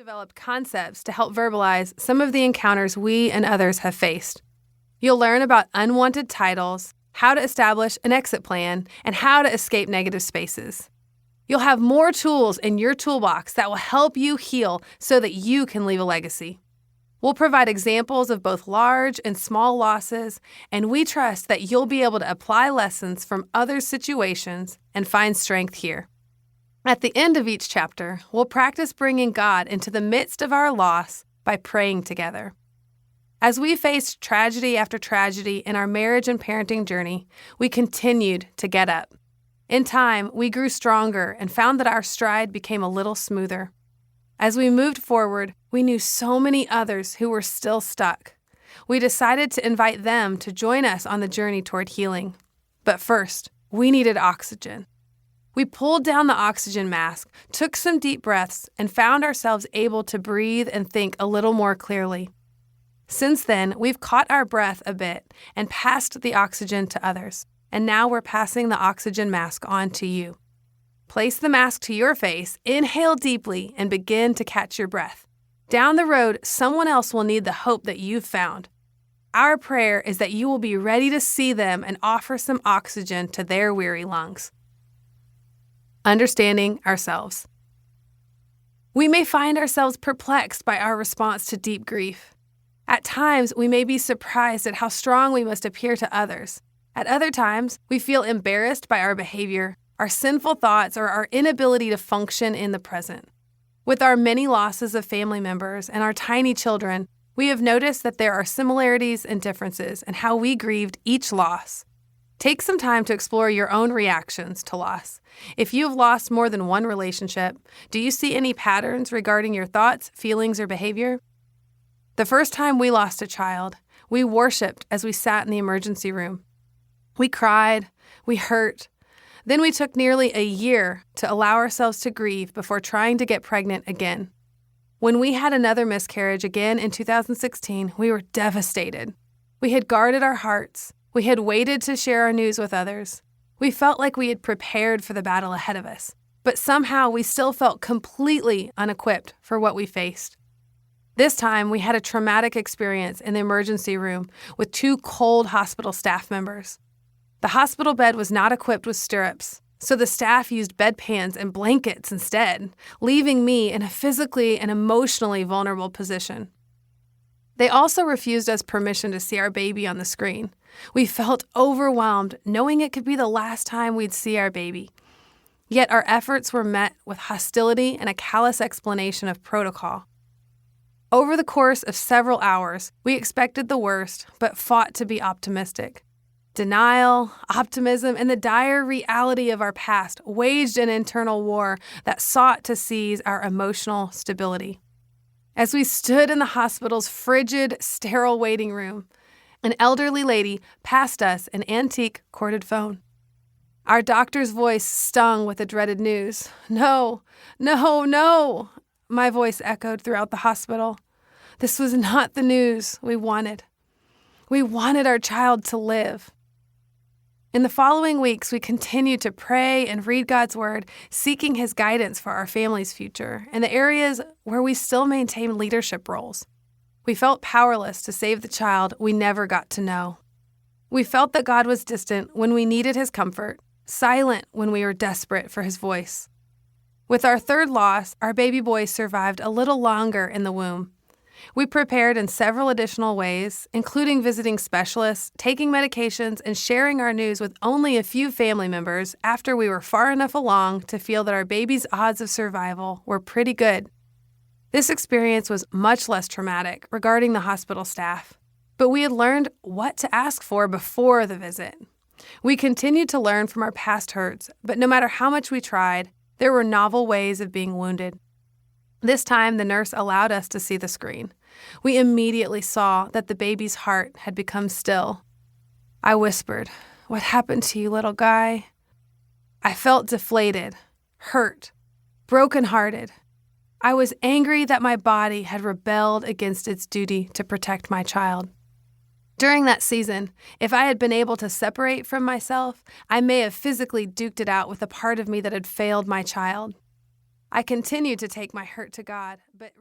developed concepts to help verbalize some of the encounters we and others have faced. You'll learn about unwanted titles, how to establish an exit plan, and how to escape negative spaces. You'll have more tools in your toolbox that will help you heal so that you can leave a legacy. We'll provide examples of both large and small losses, and we trust that you'll be able to apply lessons from other situations and find strength here. At the end of each chapter, we'll practice bringing God into the midst of our loss by praying together. As we faced tragedy after tragedy in our marriage and parenting journey, we continued to get up. In time, we grew stronger and found that our stride became a little smoother. As we moved forward, we knew so many others who were still stuck. We decided to invite them to join us on the journey toward healing. But first, we needed oxygen. We pulled down the oxygen mask, took some deep breaths, and found ourselves able to breathe and think a little more clearly. Since then, we've caught our breath a bit and passed the oxygen to others, and now we're passing the oxygen mask on to you. Place the mask to your face, inhale deeply, and begin to catch your breath. Down the road, someone else will need the hope that you've found. Our prayer is that you will be ready to see them and offer some oxygen to their weary lungs. Understanding ourselves. We may find ourselves perplexed by our response to deep grief. At times, we may be surprised at how strong we must appear to others. At other times, we feel embarrassed by our behavior, our sinful thoughts, or our inability to function in the present. With our many losses of family members and our tiny children, we have noticed that there are similarities and differences in how we grieved each loss. Take some time to explore your own reactions to loss. If you have lost more than one relationship, do you see any patterns regarding your thoughts, feelings, or behavior? The first time we lost a child, we worshiped as we sat in the emergency room. We cried, we hurt. Then we took nearly a year to allow ourselves to grieve before trying to get pregnant again. When we had another miscarriage again in 2016, we were devastated. We had guarded our hearts. We had waited to share our news with others. We felt like we had prepared for the battle ahead of us, but somehow we still felt completely unequipped for what we faced. This time, we had a traumatic experience in the emergency room with 2 cold hospital staff members. The hospital bed was not equipped with stirrups, so the staff used bedpans and blankets instead, leaving me in a physically and emotionally vulnerable position. They also refused us permission to see our baby on the screen. We felt overwhelmed, knowing it could be the last time we'd see our baby. Yet our efforts were met with hostility and a callous explanation of protocol. Over the course of several hours, we expected the worst, but fought to be optimistic. Denial, optimism, and the dire reality of our past waged an internal war that sought to seize our emotional stability. As we stood in the hospital's frigid, sterile waiting room, an elderly lady passed us an antique corded phone. Our doctor's voice stung with the dreaded news. "No, no, no," my voice echoed throughout the hospital. This was not the news we wanted. We wanted our child to live. In the following weeks, we continued to pray and read God's Word, seeking His guidance for our family's future in the areas where we still maintain leadership roles. We felt powerless to save the child we never got to know. We felt that God was distant when we needed His comfort, silent when we were desperate for His voice. With our third loss, our baby boy survived a little longer in the womb. We prepared in several additional ways, including visiting specialists, taking medications, and sharing our news with only a few family members after we were far enough along to feel that our baby's odds of survival were pretty good. This experience was much less traumatic regarding the hospital staff, but we had learned what to ask for before the visit. We continued to learn from our past hurts, but no matter how much we tried, there were novel ways of being wounded. This time, the nurse allowed us to see the screen. We immediately saw that the baby's heart had become still. I whispered, "What happened to you, little guy?" I felt deflated, hurt, brokenhearted. I was angry that my body had rebelled against its duty to protect my child. During that season, if I had been able to separate from myself, I may have physically duked it out with a part of me that had failed my child. I continued to take my hurt to God, but